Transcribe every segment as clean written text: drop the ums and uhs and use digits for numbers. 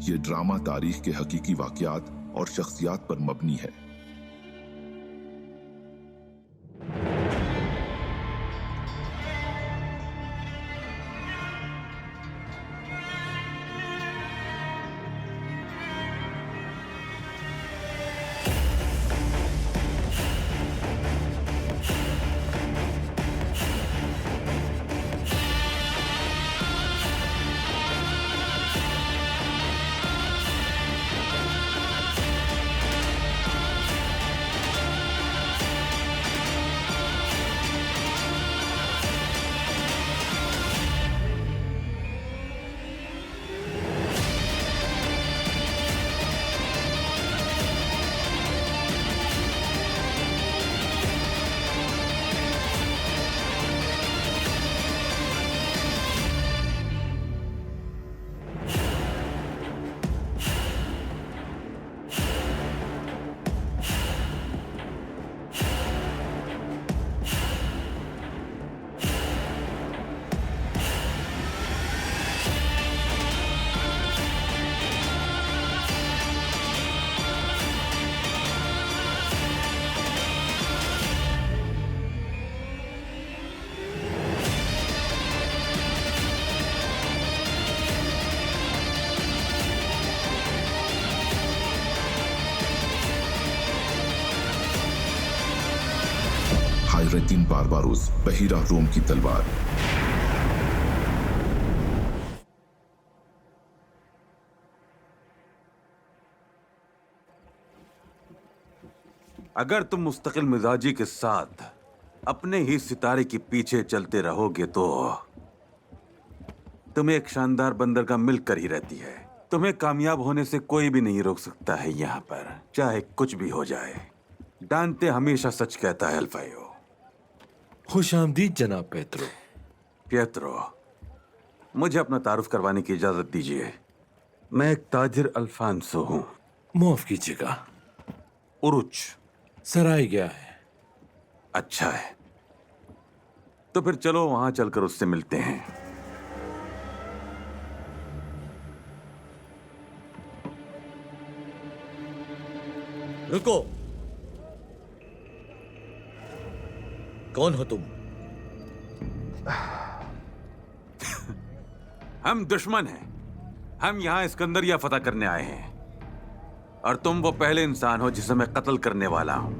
ये ड्रामा तारीख के हकीकी वाक़यात और शख्सियात पर मबनी है। हायरद्दीन बारबारोस, बहीरा रोम की तलवार। अगर तुम मुस्तकिल मिजाजी के साथ अपने ही सितारे के पीछे चलते रहोगे तो तुम्हें एक शानदार बंदरगाह मिलकर ही रहती है। तुम्हें कामयाब होने से कोई भी नहीं रोक सकता है यहाँ पर, चाहे कुछ भी हो जाए। डांटे हमेशा सच कहता है अल्फायो। खुश आमदीद जनाब पेत्रो। पिएत्रो, मुझे अपना तारुफ करवाने की इजाजत दीजिए। मैं एक ताजिर अल्फांसो हूँ। माफ कीजिएगा, उरुच। सराय गया है। अच्छा है, तो फिर चलो वहां चलकर उससे मिलते हैं। रुको, कौन हो तुम? हम दुश्मन हैं। हम यहाँ इस्कंदरिया फतह करने आए हैं और तुम वो पहले इंसान हो जिसे मैं कत्ल करने वाला हूं।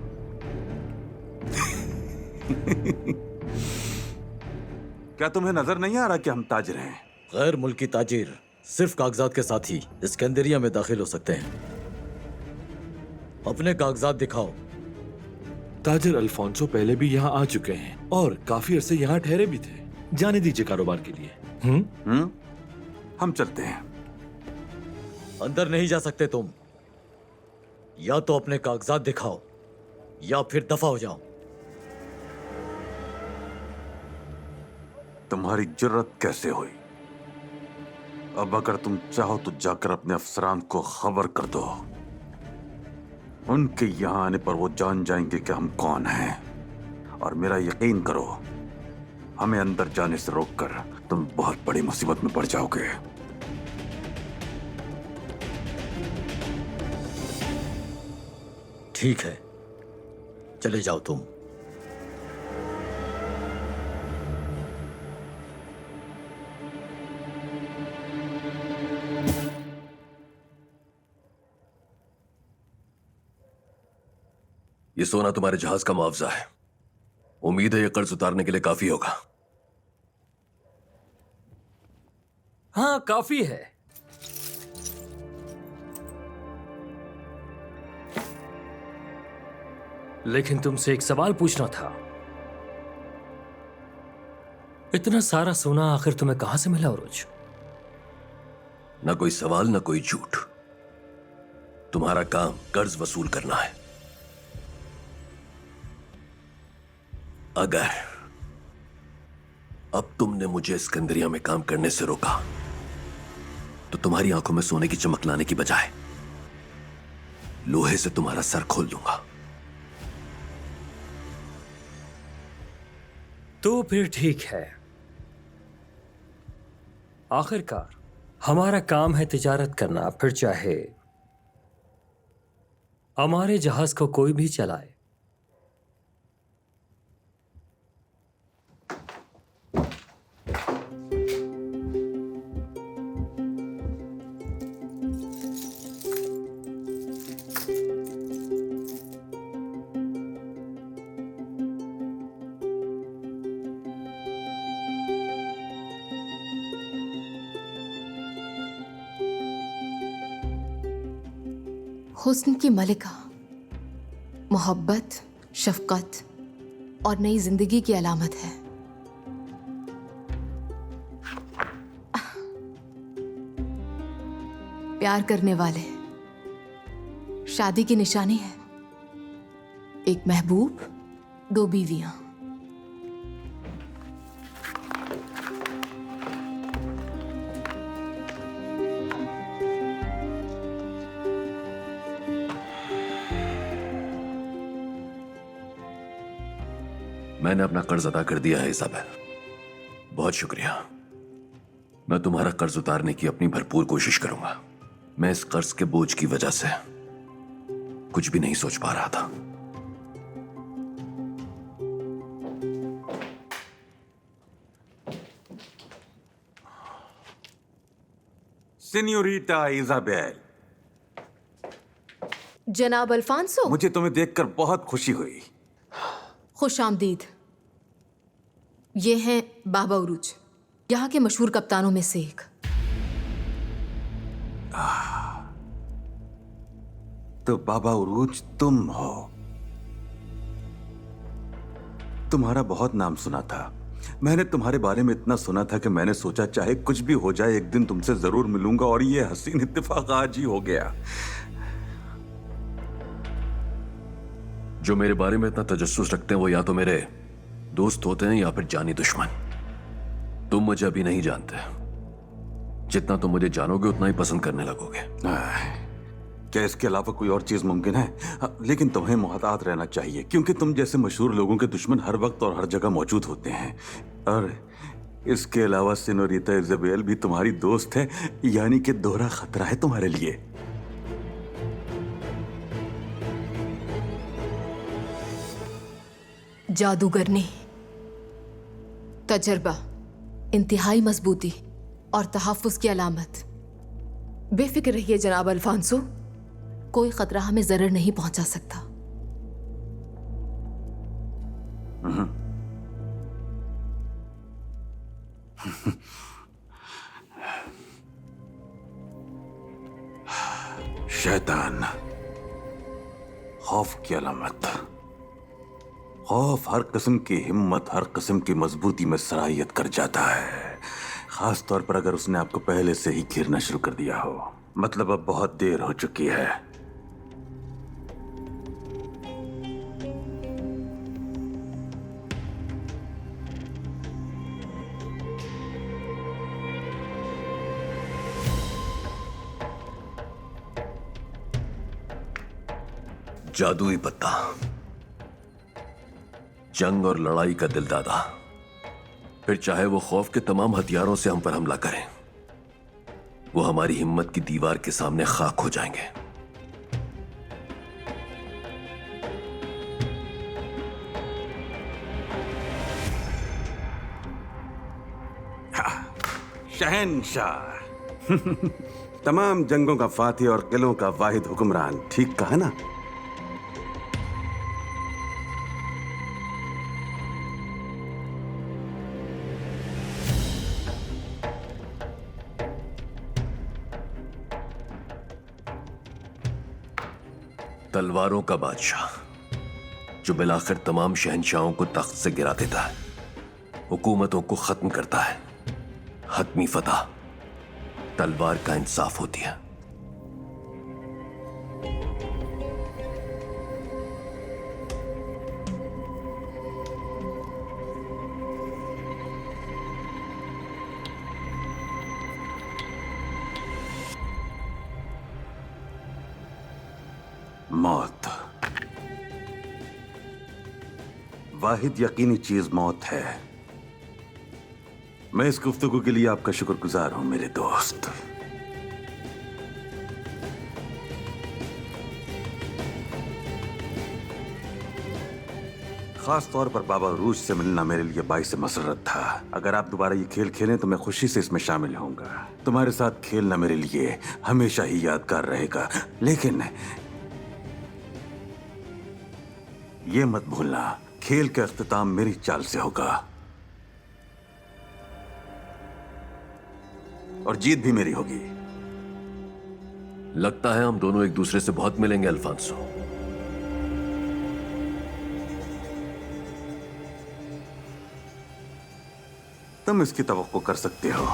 क्या तुम्हें नजर नहीं आ रहा कि हम ताजिर हैं? गैर मुल्की ताजिर सिर्फ कागजात के साथ ही इस्कंदरिया में दाखिल हो सकते हैं। अपने कागजात दिखाओ। ताजिर अल्फोंसो पहले भी यहाँ आ चुके हैं और काफी अरसे यहाँ ठहरे भी थे। जाने दीजिए कारोबार के लिए। हम चलते हैं। अंदर नहीं जा सकते तुम। या तो अपने कागजात दिखाओ या फिर दफा हो जाओ। तुम्हारी जुर्रत कैसे हुई? अब अगर तुम चाहो तो जाकर अपने अफसरान को खबर कर दो। उनके यहां आने पर वो जान जाएंगे कि हम कौन हैं। और मेरा यकीन करो, हमें अंदर जाने से रोककर तुम बहुत बड़ी मुसीबत में पड़ जाओगे। ठीक है, चले जाओ तुम। ये सोना तुम्हारे जहाज का मुआवजा है। उम्मीद है ये कर्ज उतारने के लिए काफी होगा। हाँ, काफी है। लेकिन तुमसे एक सवाल पूछना था। इतना सारा सोना आखिर तुम्हें कहां से मिला उरुज? ना कोई सवाल ना कोई झूठ। तुम्हारा काम कर्ज वसूल करना है। अगर अब तुमने मुझे इस्कंदरिया में काम करने से रोका तो तुम्हारी आंखों में सोने की चमक लाने की बजाय लोहे से तुम्हारा सर खोल दूंगा। तो फिर ठीक है। आखिरकार हमारा काम है तिजारत करना, फिर चाहे हमारे जहाज को कोई भी चलाए। हुस्न की मलिका, मोहब्बत, शफकत और नई जिंदगी की अलामत है। प्यार करने वाले, शादी की निशानी है। एक महबूब, 2 बीवियां। मैंने अपना कर्ज अदा कर दिया है इसाबेल, बहुत शुक्रिया। मैं तुम्हारा कर्ज उतारने की अपनी भरपूर कोशिश करूंगा। मैं इस कर्ज के बोझ की वजह से कुछ भी नहीं सोच पा रहा था। सिन्योरिटा इजाबेल, जनाब अल्फांसो, मुझे तुम्हें देखकर बहुत खुशी हुई। खुश आमदीद। ये हैं बाबा उरूज, यहाँ के मशहूर कप्तानों में से एक। तो बाबा उरूज तुम हो। तुम्हारा बहुत नाम सुना था। मैंने तुम्हारे बारे में इतना सुना था कि मैंने सोचा चाहे कुछ भी हो जाए एक दिन तुमसे जरूर मिलूंगा, और ये हसीन इत्तेफाक आज ही हो गया। जो मेरे बारे में इतना तजस्सुस रखते हैं वो या तो मेरे दोस्त होते हैं या फिर जानी दुश्मन। तुम मुझे अभी नहीं जानते। जितना तुम मुझे जानोगे उतना ही पसंद करने लगोगे। क्या इसके अलावा कोई और चीज मुमकिन है? लेकिन तुम्हें मोहतात रहना चाहिए, क्योंकि तुम जैसे मशहूर लोगों के दुश्मन हर वक्त और हर जगह मौजूद होते हैं। और इसके अलावा सिनोरिटा इजाबेल भी तुम्हारी दोस्त है, यानी कि दोहरा खतरा है तुम्हारे लिए। जादूगरनी, तजर्बा, इंतहाई मजबूती और तहफ़्फ़ुज़ की अलामत। बेफिक्र रहिए जनाब अल्फांसो, कोई खतरा हमें जरर नहीं पहुंचा सकता। शैतान, खौफ की अलामत। खौफ हर किस्म की हिम्मत, हर किस्म की मजबूती में सराहियत कर जाता है, खास तौर पर अगर उसने आपको पहले से ही घेरना शुरू कर दिया हो। मतलब अब बहुत देर हो चुकी है। जादुई पत्ता, जंग और लड़ाई का दिलदादा। फिर चाहे वो खौफ के तमाम हथियारों से हम पर हमला करें, वो हमारी हिम्मत की दीवार के सामने खाक हो जाएंगे। शहनशाह, तमाम जंगों का फातिह और किलों का वाहिद हुक्मरान, ठीक कहा ना? तलवारों का बादशाह, जो बिलाखिर तमाम शहनशाहों को तख्त से गिरा देता है, हुकूमतों को खत्म करता है। हतमी फतह तलवार का इंसाफ होती है। मौत, वाहिद यकीनी चीज मौत है। मैं इस गुफ्तगू के लिए आपका शुक्रगुजार हूं मेरे दोस्त। खास तौर पर बाबा रूज से मिलना मेरे लिए बाइस मसरत था। अगर आप दोबारा ये खेल खेलें तो मैं खुशी से इसमें शामिल होऊंगा। तुम्हारे साथ खेलना मेरे लिए हमेशा ही यादगार रहेगा। लेकिन ये मत भूलना, खेल का अख्तिताम मेरी चाल से होगा और जीत भी मेरी होगी। लगता है हम दोनों एक दूसरे से बहुत मिलेंगे अल्फांसो। तुम इसकी तवक्को कर सकते हो।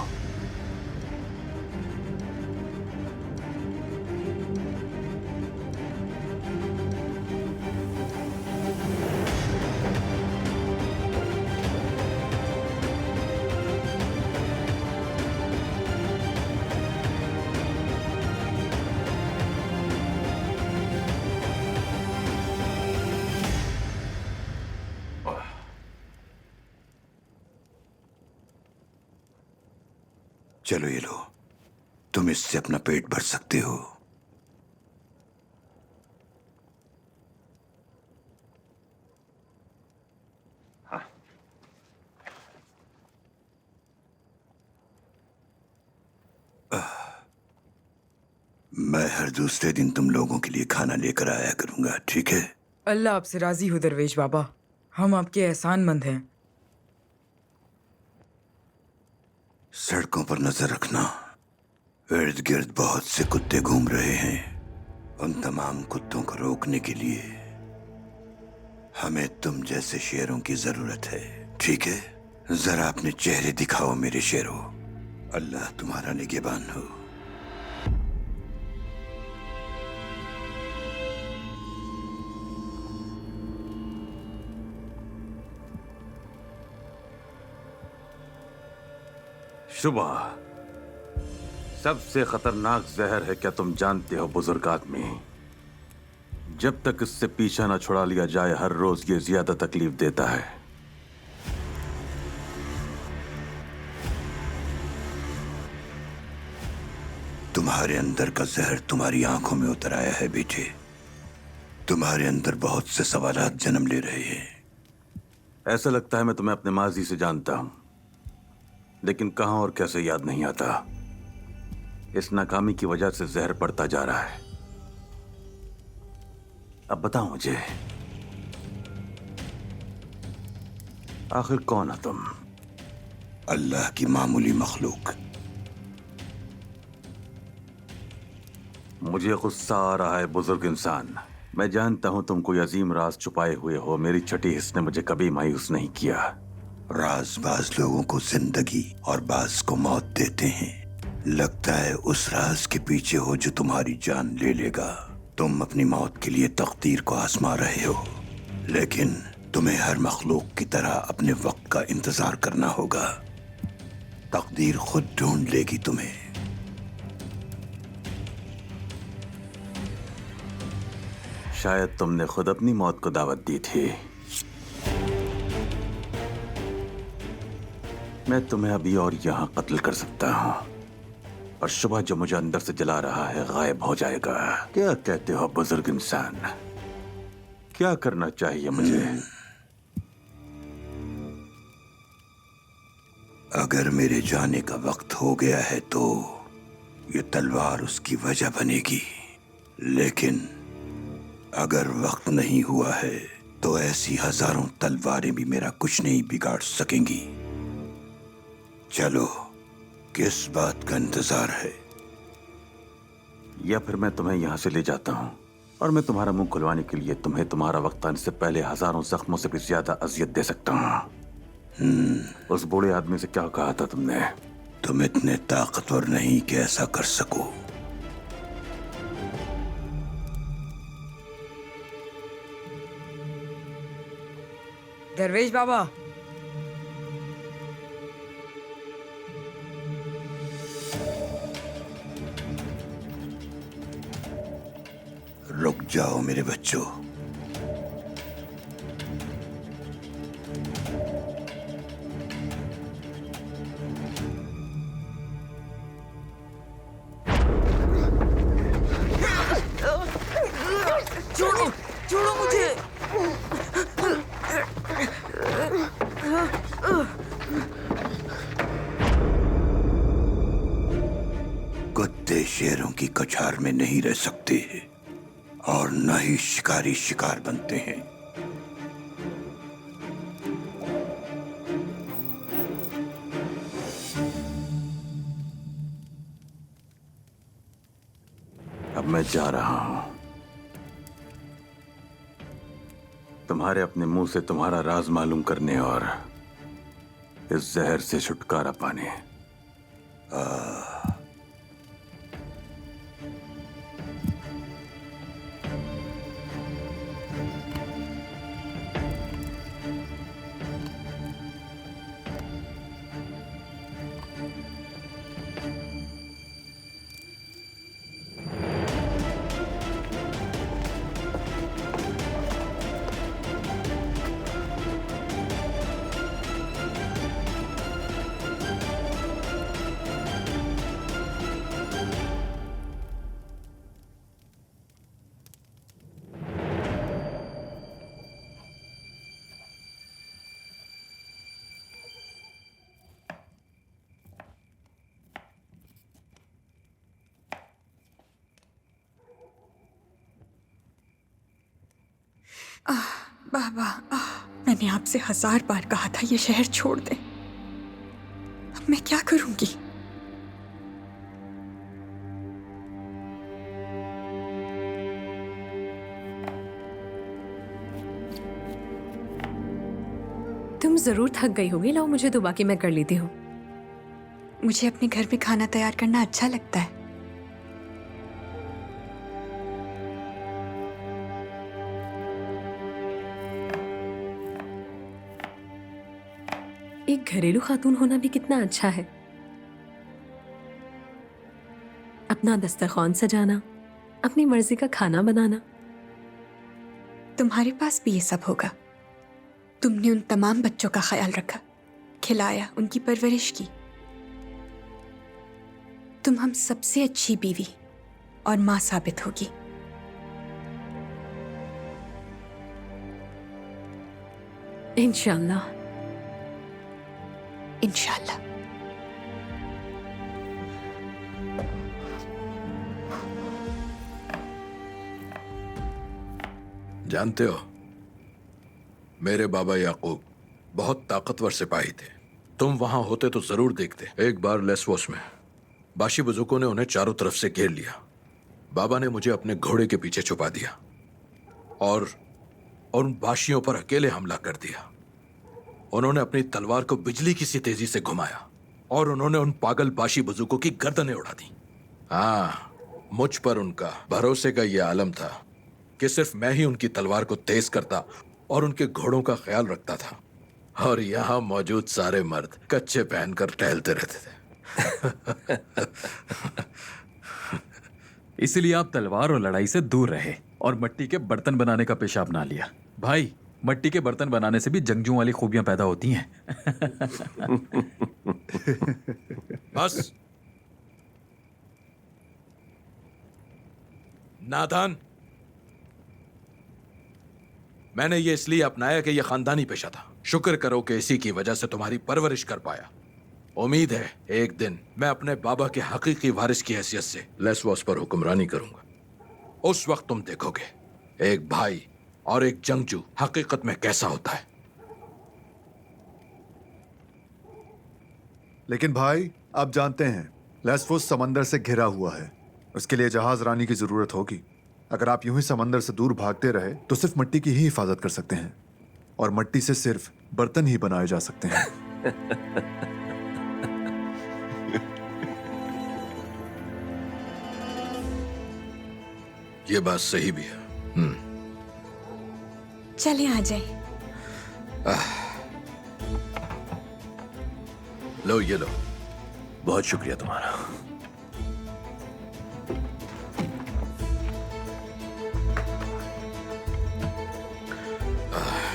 चलो ये लो, तुम इससे अपना पेट भर सकते हो। मैं हर दूसरे दिन तुम लोगों के लिए खाना लेकर आया करूंगा, ठीक है? अल्लाह आपसे राजी हो दरवेश बाबा, हम आपके एहसानमंद हैं। सड़कों पर नजर रखना, इर्द गिर्द बहुत से कुत्ते घूम रहे हैं। उन तमाम कुत्तों को रोकने के लिए हमें तुम जैसे शेरों की जरूरत है, ठीक है? जरा अपने चेहरे दिखाओ मेरे शेरों। अल्लाह तुम्हारा निगहबान हो। शुबह सबसे खतरनाक जहर है, क्या तुम जानते हो बुजुर्ग आदमी? जब तक इससे पीछा ना छुड़ा लिया जाए, हर रोज ये ज्यादा तकलीफ देता है। तुम्हारे अंदर का जहर तुम्हारी आंखों में उतर आया है बेटे। तुम्हारे अंदर बहुत से सवालात जन्म ले रहे हैं। ऐसा लगता है मैं तुम्हें अपने माजी से जानता हूं, लेकिन कहां और कैसे याद नहीं आता। इस नाकामी की वजह से जहर पड़ता जा रहा है। अब बताओ मुझे, आखिर कौन हो तुम? अल्लाह की मामूली मखलूक। मुझे गुस्सा आ रहा है बुजुर्ग इंसान। मैं जानता हूं तुम कोई अजीम राज छुपाए हुए हो। मेरी छठी हिस्स ने मुझे कभी मायूस नहीं किया। राज बाज लोगों को जिंदगी और बाज को मौत देते हैं। लगता है उस राज के पीछे हो जो तुम्हारी जान ले लेगा। तुम अपनी मौत के लिए तकदीर को आजमा रहे हो, लेकिन तुम्हें हर मखलूक की तरह अपने वक्त का इंतजार करना होगा। तकदीर खुद ढूंढ लेगी तुम्हें। शायद तुमने खुद अपनी मौत को दावत दी थी। मैं तुम्हें अभी और यहां कत्ल कर सकता हूं, और सुबह जो मुझे अंदर से जला रहा है गायब हो जाएगा। क्या कहते हो बुजुर्ग इंसान? क्या करना चाहिए मुझे? अगर मेरे जाने का वक्त हो गया है तो ये तलवार उसकी वजह बनेगी, लेकिन अगर वक्त नहीं हुआ है तो ऐसी हजारों तलवारें भी मेरा कुछ नहीं बिगाड़ सकेंगी। चलो, किस बात का इंतजार है? या फिर मैं तुम्हें यहां से ले जाता हूं और मैं तुम्हारा मुंह खुलवाने के लिए तुम्हें तुम्हारा वक्त आने से पहले हजारों जख्मों से भी ज्यादा अजियत दे सकता हूं। उस बूढ़े आदमी से क्या कहा था तुमने? तुम इतने ताकतवर नहीं कि ऐसा कर सको। दरवेश बाबा, रुक जाओ मेरे बच्चों। छोड़ो छोड़ो मुझे। परिंदे शेरों की कछार में नहीं रह सकते और न ही शिकारी शिकार बनते हैं। अब मैं जा रहा हूं, तुम्हारे अपने मुंह से तुम्हारा राज मालूम करने और इस जहर से छुटकारा पाने। बाबा, मैंने आपसे 1000 बार कहा था ये शहर छोड़ दें। अब मैं क्या करूंगी? तुम जरूर थक गई होगी, लाओ मुझे दो, बाकी मैं कर लेती हूँ। मुझे अपने घर में खाना तैयार करना अच्छा लगता है। एक घरेलू खातून होना भी कितना अच्छा है। अपना दस्तरखान सजाना, अपनी मर्जी का खाना बनाना। तुम्हारे पास भी ये सब होगा। तुमने उन तमाम बच्चों का ख्याल रखा, खिलाया, उनकी परवरिश की। तुम हम सबसे अच्छी बीवी और मां साबित होगी। इंशाल्लाह। इंशाल्लाह। जानते हो, मेरे बाबा याकूब बहुत ताकतवर सिपाही थे। तुम वहां होते तो जरूर देखते। एक बार लेस्वोस में बाशी बुजुर्गों ने उन्हें चारों तरफ से घेर लिया। बाबा ने मुझे अपने घोड़े के पीछे छुपा दिया और उन बाशियों पर अकेले हमला कर दिया। उन्होंने अपनी तलवार को बिजली की सी तेजी से घुमाया और उन्होंने उन पागल बाशी बुजुर्गों की गर्दनें उड़ा दी। हाँ, मुझ पर उनका भरोसे का यह आलम था कि सिर्फ मैं ही उनकी तलवार को तेज करता और उनके घोड़ों का ख्याल रखता था, और यहाँ मौजूद सारे मर्द कच्चे पहनकर टहलते रहते थे। इसलिए आप तलवार और लड़ाई से दूर रहे और मिट्टी के बर्तन बनाने का पेशा अपना लिया। भाई, मिट्टी के बर्तन बनाने से भी जंगजुओं वाली खूबियां पैदा होती हैं। बस नादान, मैंने ये इसलिए अपनाया कि यह खानदानी पेशा था। शुक्र करो कि इसी की वजह से तुम्हारी परवरिश कर पाया। उम्मीद है एक दिन मैं अपने बाबा के हकीकी वारिस की हैसियत से लेस्वोस पर हुक्मरानी करूंगा। उस वक्त तुम देखोगे एक भाई और एक जंगजू हकीकत में कैसा होता है। लेकिन भाई, आप जानते हैं लेस्वोस समंदर से घिरा हुआ है। उसके लिए जहाज रानी की जरूरत होगी। अगर आप यूं ही समंदर से दूर भागते रहे तो सिर्फ मिट्टी की ही हिफाजत कर सकते हैं, और मिट्टी से सिर्फ बर्तन ही बनाए जा सकते हैं। ये बात सही भी है। चले आ जाए। लो, ये लो। बहुत शुक्रिया तुम्हारा।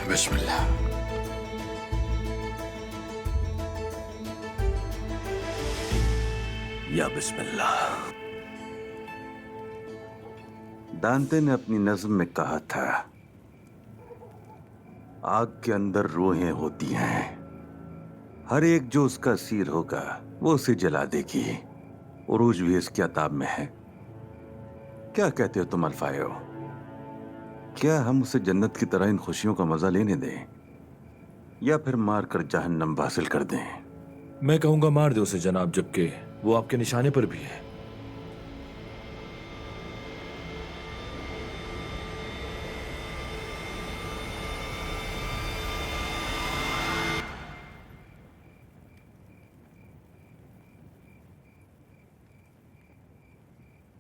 बिस्मिल्लाह। या बिस्मिल्लाह। दांते ने अपनी नज्म में कहा था, आग के अंदर रूहें होती हैं, हर एक जो उसका सीर होगा वो उसे जला देगी। उरूज भी इस किताब में है। क्या कहते हो तुम अल्फायो? क्या हम उसे जन्नत की तरह इन खुशियों का मजा लेने दें या फिर मार कर जहन्नम हासिल कर दें? मैं कहूंगा मार दो उसे जनाब, जबकि वो आपके निशाने पर भी है।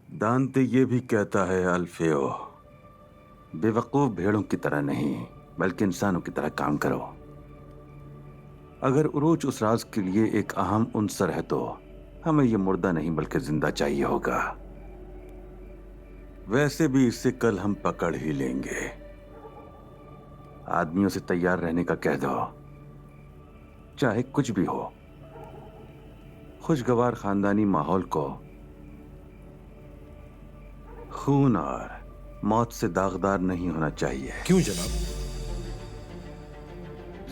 दांते ये भी कहता है अल्फेओ, बेवकूफ भेड़ों की तरह नहीं बल्कि इंसानों की तरह काम करो। अगर उरूज उस राज के लिए एक अहम उनसर है तो हमें ये मुर्दा नहीं बल्कि जिंदा चाहिए होगा। वैसे भी इसे कल हम पकड़ ही लेंगे। आदमियों से तैयार रहने का कह दो, चाहे कुछ भी हो। खुशगवार खानदानी माहौल को खून और मौत से दागदार नहीं होना चाहिए। क्यों जनाब?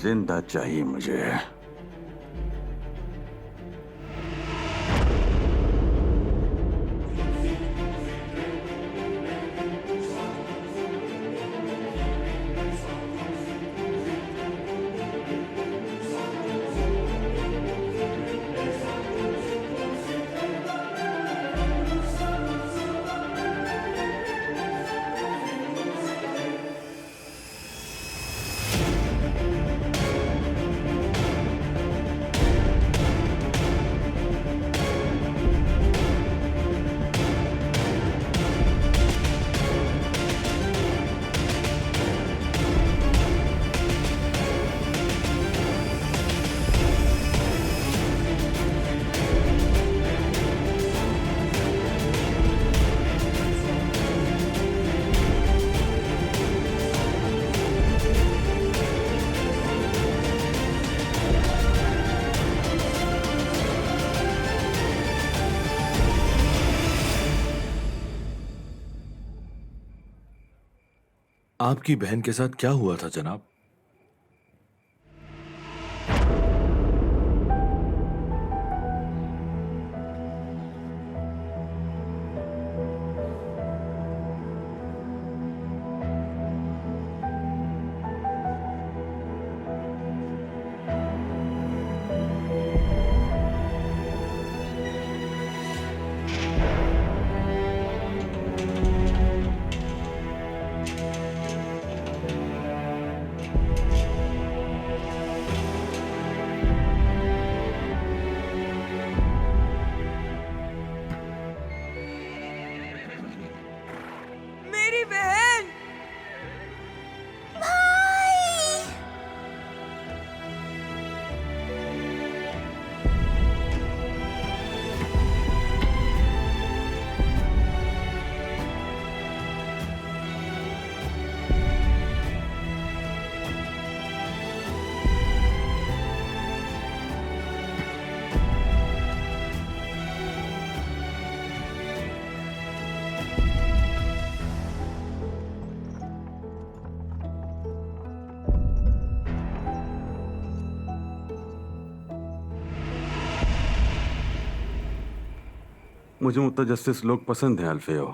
जिंदा चाहिए मुझे। आपकी बहन के साथ क्या हुआ था जनाब? मेरी बहन! मुझे मुतजस्सिस लोग पसंद हैं अल्फेओ,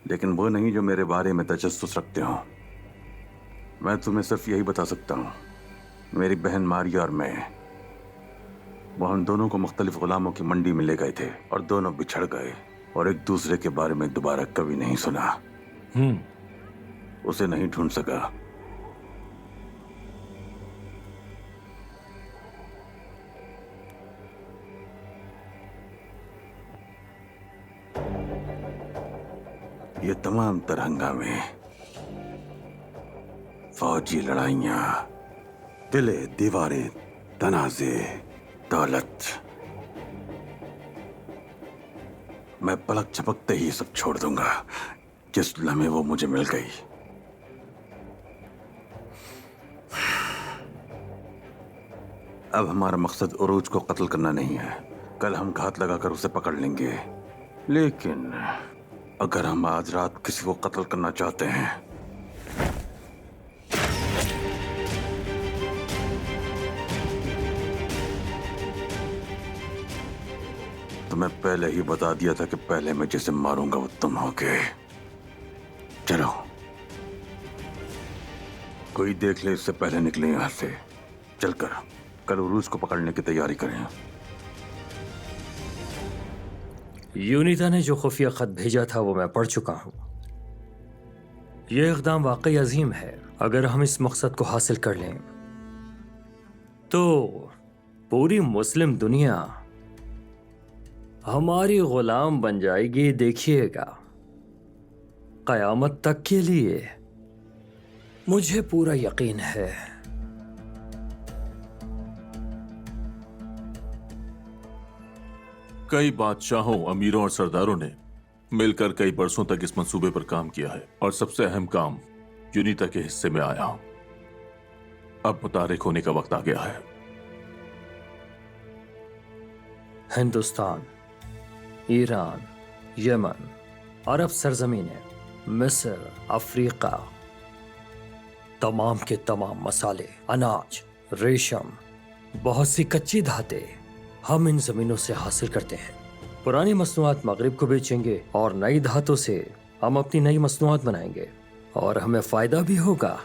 लेकिन वो नहीं जो मेरे बारे में तजस्सुस रखते हो। मैं तुम्हें सिर्फ यही बता सकता हूँ, मेरी बहन मारिया और मैं, वो हम दोनों को मुख्तलिफ गुलामों की मंडी में ले गए थे और दोनों बिछड़ गए और एक दूसरे के बारे में दोबारा कभी नहीं सुना। उसे नहीं ढूंढ सका। ये तमाम तर हंगामे, फौजी लड़ाइयां, किले, दीवारें, तनाजे, दौलत, मैं पलक झपकते ही सब छोड़ दूंगा जिस लम्हे वो मुझे मिल गई। अब हमारा मकसद उरूज को कत्ल करना नहीं है। कल हम घात लगाकर उसे पकड़ लेंगे, लेकिन अगर हम आज रात किसी को कत्ल करना चाहते हैं तुम्हें पहले ही बता दिया था कि पहले मैं जिसे मारूंगा वो तुम होगे। चलो, कोई देख ले इससे पहले निकले यहां से। चलकर कल उरूज को पकड़ने की तैयारी करें। यूनिता ने जो खुफिया खत भेजा था वो मैं पढ़ चुका हूं। यह इक़दाम वाकई अजीम है। अगर हम इस मकसद को हासिल कर लें तो पूरी मुस्लिम दुनिया हमारी गुलाम बन जाएगी। देखिएगा, क़यामत तक के लिए मुझे पूरा यकीन है। कई बादशाहों, अमीरों और सरदारों ने मिलकर कई बरसों तक इस मंसूबे पर काम किया है और सबसे अहम काम यूनिता के हिस्से में आया। अब मुतारिक होने का वक्त आ गया है। हिंदुस्तान, ईरान, यमन, अरब सरजमीनें, मिस्र, अफ्रीका, तमाम के तमाम मसाले, अनाज, रेशम, बहुत सी कच्ची धातें हम इन जमीनों से हासिल करते हैं। पुरानी मसनूआत मगरिब को बेचेंगे और नई धातों से हम अपनी नई मसनूआत बनाएंगे और हमें फायदा भी होगा।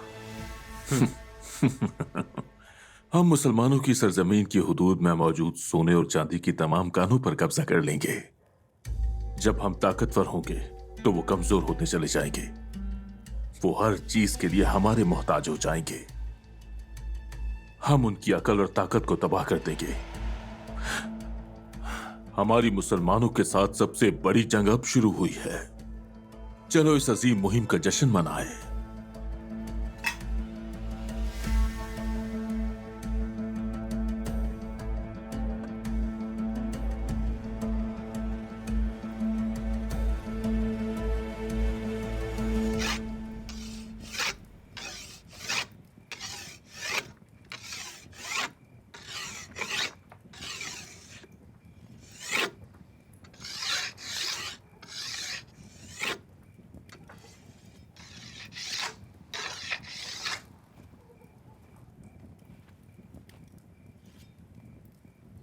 हम मुसलमानों की सरजमीन की हुदूद में मौजूद सोने और चांदी की तमाम कानों पर कब्जा कर लेंगे। जब हम ताकतवर होंगे तो वो कमजोर होते चले जाएंगे। वो हर चीज के लिए हमारे मोहताज हो जाएंगे। हम उनकी अकल और ताकत को तबाह कर देंगे। हमारी मुसलमानों के साथ सबसे बड़ी जंग अब शुरू हुई है। चलो इस अजीम मुहिम का जश्न मनाएं।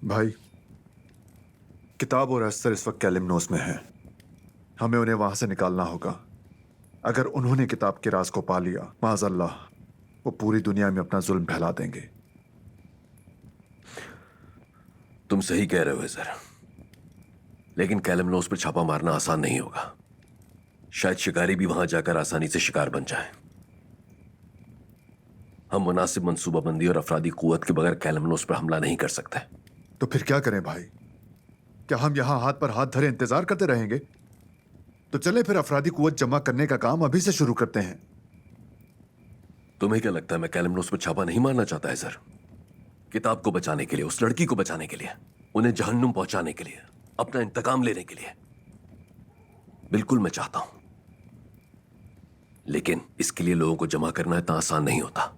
भाई, किताब और अस्तर इस वक्त कैलिमनोस में है। हमें उन्हें वहां से निकालना होगा। अगर उन्होंने किताब के राज को पा लिया, माज़अल्लाह, वो पूरी दुनिया में अपना जुल्म फैला देंगे। तुम सही कह रहे हो सर, लेकिन कैलिमनोस पर छापा मारना आसान नहीं होगा। शायद शिकारी भी वहां जाकर आसानी से शिकार बन जाए। हम मुनासिब मंसूबाबंदी और अफरादी कुव्वत के बगैर कैलिमनोस पर हमला नहीं कर सकते। तो फिर क्या करें भाई? क्या हम यहां हाथ पर हाथ धरे इंतजार करते रहेंगे? तो चले फिर अफरादी कुव्वत जमा करने का काम अभी से शुरू करते हैं। तुम्हें क्या लगता है मैं कैलिमनोस पर छापा नहीं मारना चाहता है सर? किताब को बचाने के लिए, उस लड़की को बचाने के लिए, उन्हें जहन्नुम पहुंचाने के लिए, अपना इंतकाम लेने के लिए। बिल्कुल मैं चाहता हूं, लेकिन इसके लिए लोगों को जमा करना इतना आसान नहीं होता।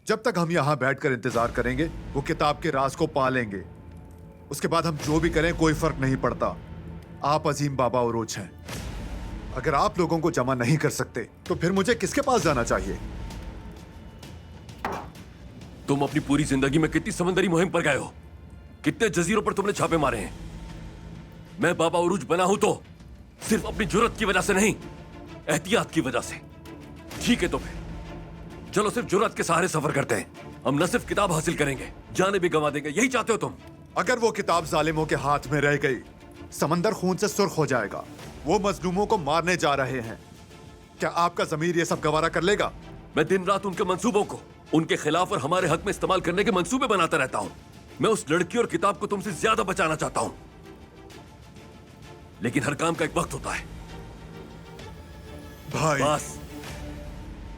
जब तक हम यहां बैठकर इंतजार करेंगे, वो किताब के राज को पा लेंगे। उसके बाद हम जो भी करें कोई फर्क नहीं पड़ता। आप अजीम बाबा उरोज हैं। अगर आप लोगों को जमा नहीं कर सकते तो फिर मुझे किसके पास जाना चाहिए? तुम अपनी पूरी जिंदगी में कितनी समंदरी मुहिम पर गए हो, कितने जजीरों पर तुमने छापे मारे हैं। मैं बाबा उरूज बना हूं तो सिर्फ अपनी जुर्रत की वजह से नहीं, एहतियात की वजह से। ठीक है, तो फिर चलो सिर्फ जुर्रत के सहारे सफर करते हैं। हम न सिर्फ किताब हासिल करेंगे, जाने भी गंवा देंगे। यही चाहते हो तुम? अगर वो किताब जालिमों के हाथ में रह गई, समंदर खून से सुर्ख हो जाएगा। वो मजलूमों को मारने जा रहे हैं। क्या आपका ज़मीर ये सब गवारा कर लेगा? मैं दिन रात उनके मंसूबों को उनके खिलाफ और हमारे हक में इस्तेमाल करने के मंसूबे बनाता रहता हूं। मैं उस लड़की और किताब को तुमसे ज्यादा बचाना चाहता हूं, लेकिन हर काम का एक वक्त होता है। भाई बस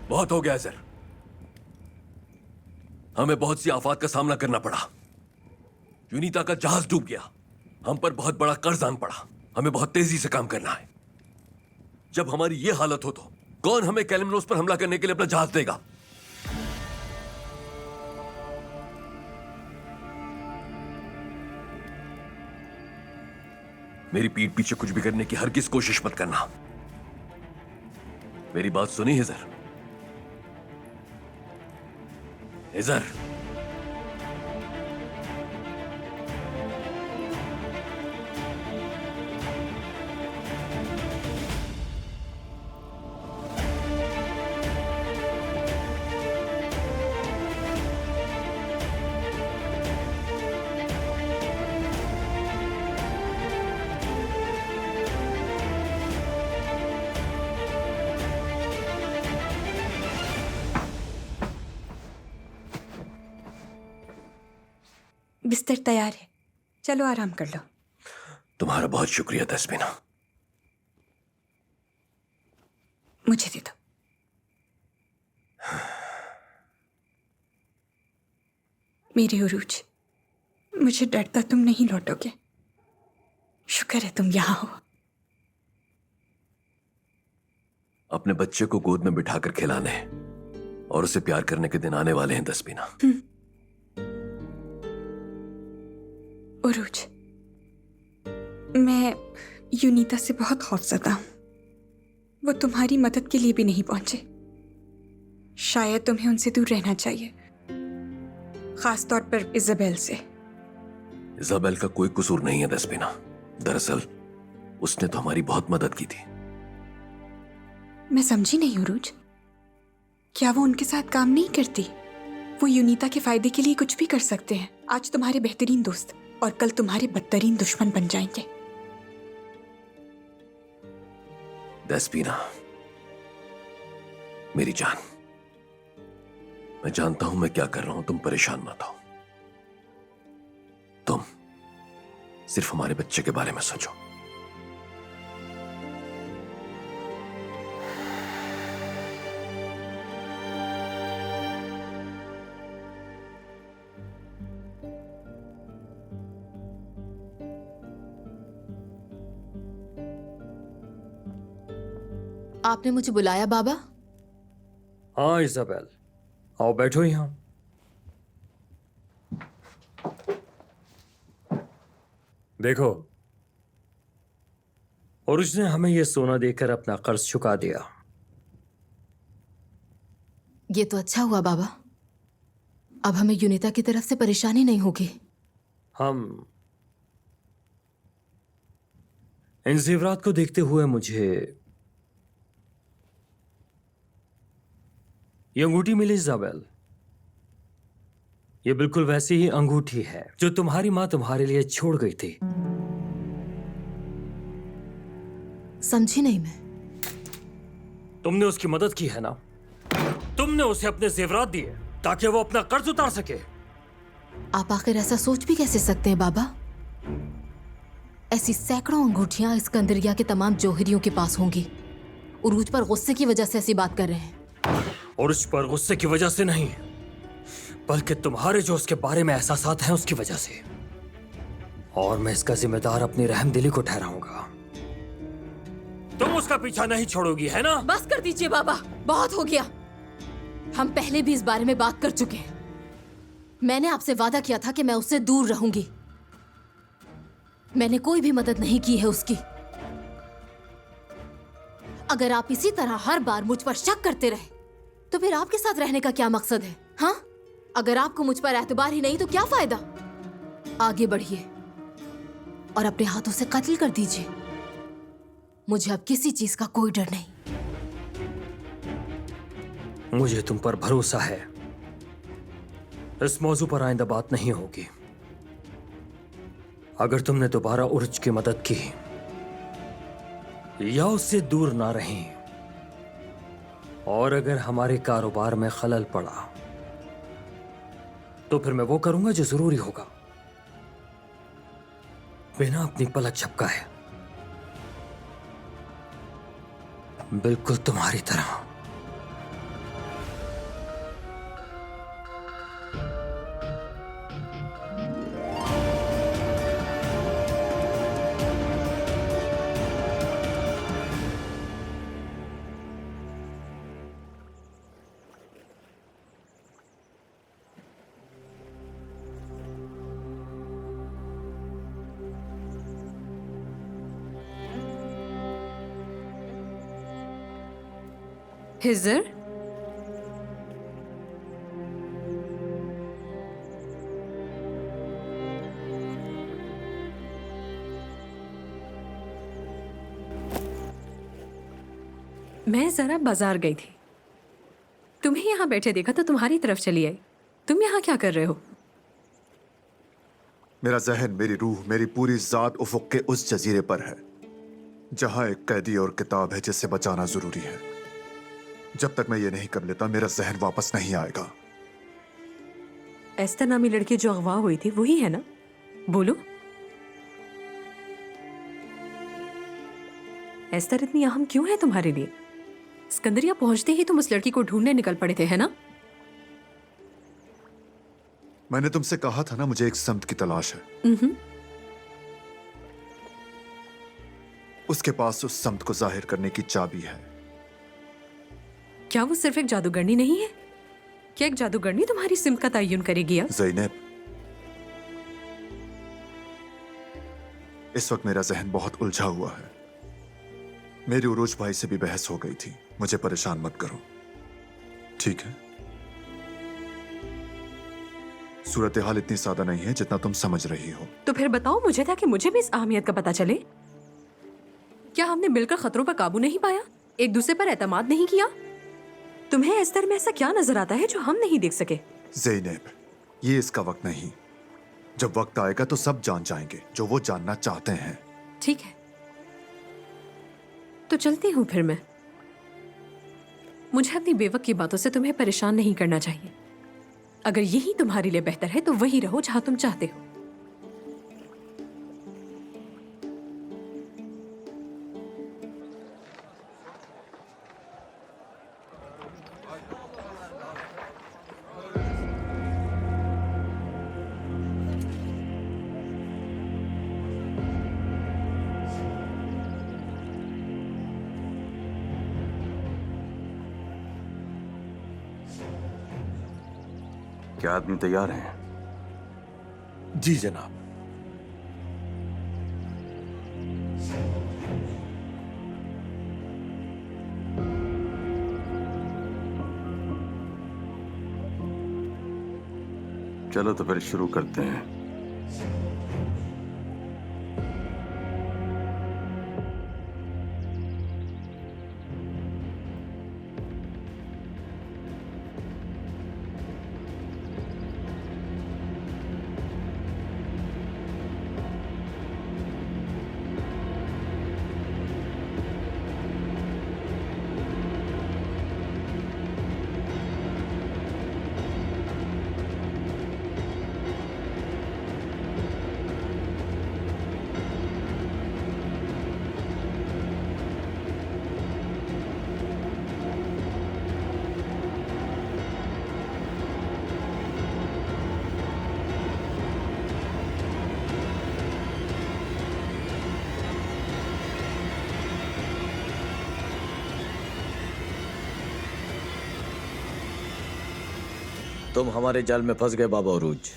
बहुत हो गया सर। हमें बहुत सी आफात का सामना करना पड़ा। यूनिता का जहाज डूब गया, हम पर बहुत बड़ा कर्ज आन पड़ा। हमें बहुत तेजी से काम करना है। जब हमारी ये हालत हो तो कौन हमें कैलिमनोस पर हमला करने के लिए अपना जहाज देगा? मेरी पीठ पीछे कुछ भी करने की हरगिज़ कोशिश मत करना। मेरी बात सुनी है सर? इधर। बिस्तर तैयार है, चलो आराम कर लो। तुम्हारा बहुत शुक्रिया तस्मीना। मुझे दे दो। मेरी उरूज, मुझे डर था तुम नहीं लौटोगे। शुक्र है तुम यहाँ हो। अपने बच्चे को गोद में बिठाकर खिलाने और उसे प्यार करने के दिन आने वाले हैं तस्मीना। उरूज, मैं यूनिता से बहुत खौफजदा हूं। वो तुम्हारी मदद के लिए भी नहीं पहुंचे। शायद तुम्हें उनसे दूर रहना चाहिए, खास तौर पर इजाबेल से। इजाबेल का कोई कसूर नहीं है तस्मीना। दरअसल उसने तो हमारी बहुत मदद की थी। मैं समझी नहीं उरूज, क्या वो उनके साथ काम नहीं करती? वो यूनिता के फायदे के लिए कुछ भी कर सकते हैं। आज तुम्हारे बेहतरीन दोस्त और कल तुम्हारे बदतरीन दुश्मन बन जाएंगे। दस्पीना, मेरी जान, मैं जानता हूं मैं क्या कर रहा हूं। तुम परेशान मत हो। तुम सिर्फ हमारे बच्चे के बारे में सोचो। आपने मुझे बुलाया बाबा? हाँ इजाबेल, आओ बैठो यहां। देखो, और उसने हमें यह सोना देकर अपना कर्ज चुका दिया। ये तो अच्छा हुआ बाबा। अब हमें यूनिता की तरफ से परेशानी नहीं होगी। हम इन जेवरात को देखते हुए मुझे ये अंगूठी मिली इजाबेल। ये बिल्कुल वैसी ही अंगूठी है जो तुम्हारी मां तुम्हारे लिए छोड़ गई थी। समझी नहीं मैं। तुमने उसकी मदद की है ना? तुमने उसे अपने जेवरात दिए ताकि वो अपना कर्ज उतार सके। आप आखिर ऐसा सोच भी कैसे सकते हैं बाबा? ऐसी सैकड़ों अंगूठियां सिकंदरिया के तमाम जौहरियों के पास होंगी। उरूज पर गुस्से की वजह से ऐसी बात कर रहे हैं। और उस पर गुस्से की वजह से नहीं, बल्कि तुम्हारे जो उसके बारे में एहसासात हैं उसकी वजह से। और मैं इसका जिम्मेदार अपनी रहमदिली को ठहराऊंगा। तुम उसका पीछा नहीं छोड़ोगी, है ना? बस कर दीजिए बाबा, बहुत हो गया। हम पहले भी इस बारे में बात कर चुके हैं। मैंने आपसे वादा किया था कि मैं उससे दूर रहूंगी। मैंने कोई भी मदद नहीं की है उसकी। अगर आप इसी तरह हर बार मुझ पर शक करते रहे तो फिर आपके साथ रहने का क्या मकसद है? हाँ, अगर आपको मुझ पर एतबार ही नहीं तो क्या फायदा? आगे बढ़िए और अपने हाथों से कत्ल कर दीजिए। मुझे अब किसी चीज का कोई डर नहीं। मुझे तुम पर भरोसा है। इस मौजू पर आइंदा बात नहीं होगी। अगर तुमने दोबारा उर्ज की मदद की या उससे दूर ना रही, और अगर हमारे कारोबार में खलल पड़ा तो फिर मैं वो करूंगा जो जरूरी होगा, बिना अपनी पलक झपकाए। बिल्कुल तुम्हारी तरह। हिजर, मैं जरा बाजार गई थी, तुम्हें यहाँ बैठे देखा तो तुम्हारी तरफ चली आई। तुम यहाँ क्या कर रहे हो? मेरा जहन, मेरी रूह, मेरी पूरी जात उफुक के उस जजीरे पर है जहां एक कैदी और किताब है जिसे बचाना जरूरी है। जब तक मैं ये नहीं कर लेता मेरा जहन वापस नहीं आएगा। एस्तर नामी लड़की जो अगवा हुई थी वही है ना? बोलो। एस्तर इतनी अहम क्यों है तुम्हारे लिए? सिकंदरिया पहुंचते ही तुम उस लड़की को ढूंढने निकल पड़े थे, है ना? मैंने तुमसे कहा था ना मुझे एक समत की तलाश है। उसके पास उस समत को जाहिर करने की चाबी है। क्या वो सिर्फ एक जादूगरनी नहीं है? क्या एक जादूगरनी तुम्हारी सिमत का तयन करेगी अब? ज़ैनब, इस वक्त मेरा जहन बहुत उलझा हुआ है। मेरी उरोज भाई से भी बहस हो गई थी। मुझे परेशान मत करो, ठीक है? सूरत हाल इतनी सादा नहीं है जितना तुम समझ रही हो। तो फिर बताओ मुझे, ताकि मुझे भी इस अहमियत का पता चले। क्या हमने मिलकर खतरों पर काबू नहीं पाया? एक दूसरे पर एतमाद नहीं किया? तुम्हें एस्तर में ऐसा क्या नजर आता है जो हम नहीं देख सके? ज़ैनब, ये इसका वक्त नहीं। जब वक्त आएगा तो सब जान जाएंगे जो वो जानना चाहते हैं। ठीक है, तो चलती हूं फिर मैं। मुझे अपनी बेवक की बातों से तुम्हें परेशान नहीं करना चाहिए। अगर यही तुम्हारे लिए बेहतर है तो वही रहो जहां तुम चाहते हो। क्या आदमी तैयार हैं? जी जनाब। चलो तो फिर शुरू करते हैं। तुम हमारे जाल में फंस गए बाबा उरूज।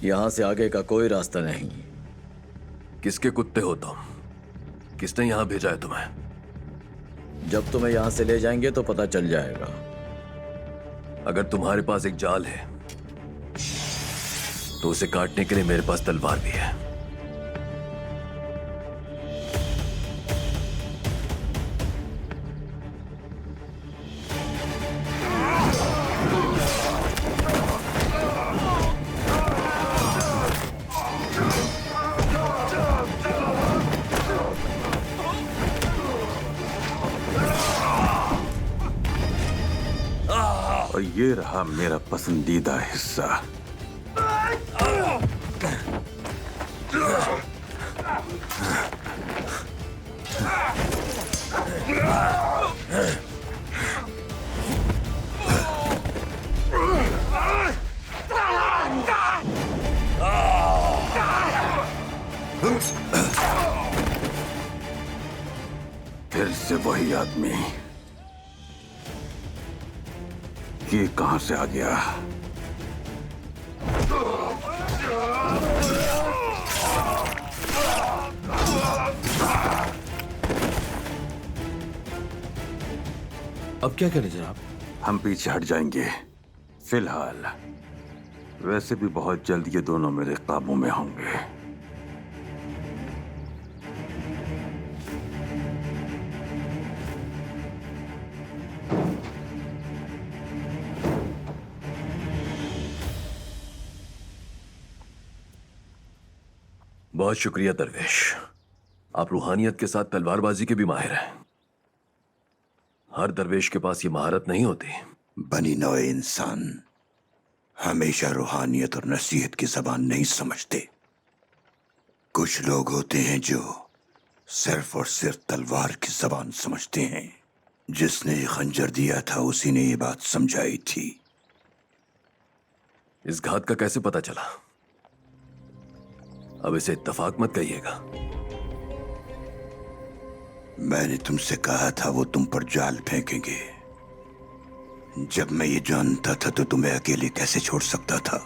यहाँ से आगे का कोई रास्ता नहीं। किसके कुत्ते हो तुम? किसने यहाँ भेजा है तुम्हें? जब तुम्हें यहाँ से ले जाएंगे तो पता चल जाएगा। अगर तुम्हारे पास एक जाल है तो उसे काटने के लिए मेरे पास तलवार भी है। और ये रहा मेरा पसंदीदा हिस्सा। फिर से वही आदमी। ये कहां से आ गया? अब क्या करें जनाब? हम पीछे हट जाएंगे फिलहाल। वैसे भी बहुत जल्द ये दोनों मेरे काबू में होंगे। बहुत शुक्रिया दरवेश। आप रूहानियत के साथ तलवारबाजी के भी माहिर हैं। हर दरवेश के पास ये महारत नहीं होती। बनी नौए इंसान हमेशा रूहानियत और नसीहत की जबान नहीं समझते। कुछ लोग होते हैं जो सिर्फ और सिर्फ तलवार की जबान समझते हैं। जिसने ये खंजर दिया था उसी ने ये बात समझाई थी। इस घात का कैसे पता चला? अब इसे इत्तफाक मत कहिएगा। मैंने तुमसे कहा था वो तुम पर जाल फेंकेंगे। जब मैं ये जानता था तो तुम्हें अकेले कैसे छोड़ सकता था?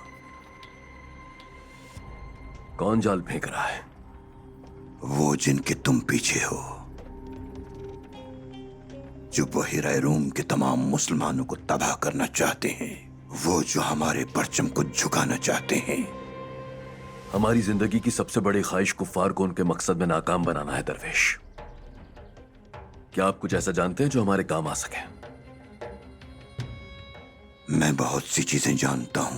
कौन जाल फेंक रहा है? वो जिनके तुम पीछे हो, जो बहिराए रूम के तमाम मुसलमानों को तबाह करना चाहते हैं। वो जो हमारे परचम को झुकाना चाहते हैं। हमारी जिंदगी की सबसे बड़ी ख्वाहिश कुफ्फार को उनके मकसद में नाकाम बनाना है दरवेश। क्या आप कुछ ऐसा जानते हैं जो हमारे काम आ सके? मैं बहुत सी चीजें जानता हूं,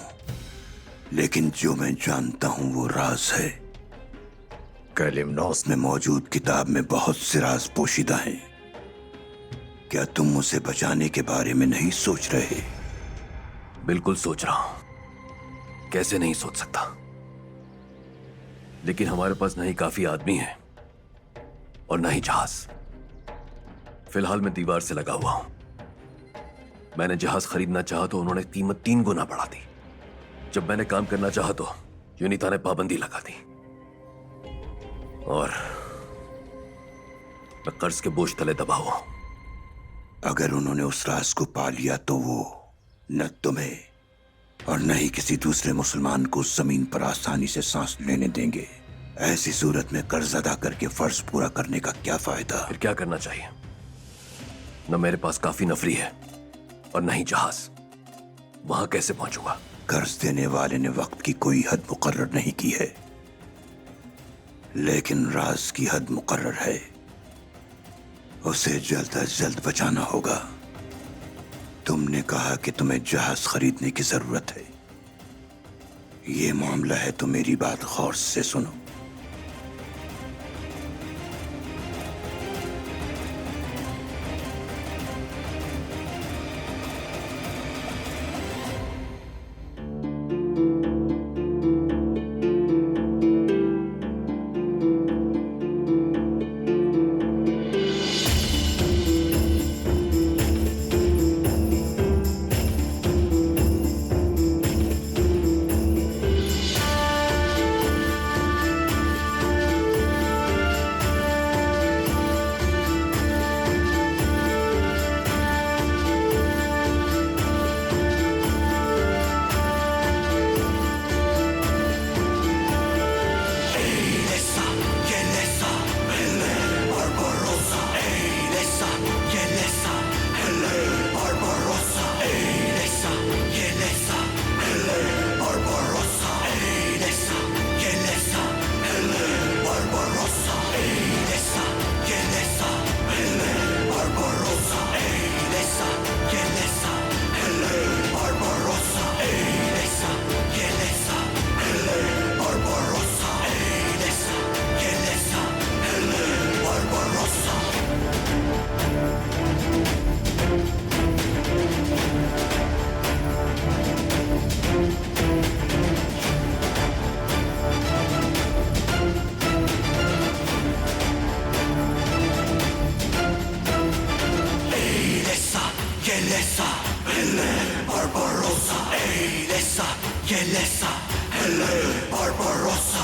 लेकिन जो मैं जानता हूं वो राज है। कलिमनौस में मौजूद किताब में बहुत से राज पोशीदा हैं। क्या तुम उसे बचाने के बारे में नहीं सोच रहे? बिल्कुल सोच रहा हूं। कैसे नहीं सोच सकता? लेकिन हमारे पास नहीं काफी आदमी है और ना ही जहाज। फिलहाल मैं दीवार से लगा हुआ हूं। मैंने जहाज खरीदना चाहा तो उन्होंने कीमत 3 गुना बढ़ा दी। जब मैंने काम करना चाहा तो यूनिता ने पाबंदी लगा दी। और मैं कर्ज के बोझ तले दबा हुआ हूं। अगर उन्होंने उस राज को पा लिया तो वो न तुम्हें और न ही किसी दूसरे मुसलमान को उस जमीन पर आसानी से सांस लेने देंगे। ऐसी सूरत में कर्ज अदा करके फर्ज पूरा करने का क्या फायदा? फिर क्या करना चाहिए? न मेरे पास काफी नफरी है और न ही जहाज। वहां कैसे पहुंचूंगा? कर्ज देने वाले ने वक्त की कोई हद मुकर्रर नहीं की है, लेकिन राज की हद मुकर्रर है। उसे जल्द अज जल्द बचाना होगा। तुमने कहा कि तुम्हें जहाज खरीदने की जरूरत है। ये मामला है तो मेरी बात गौर से सुनो। Barbarossa,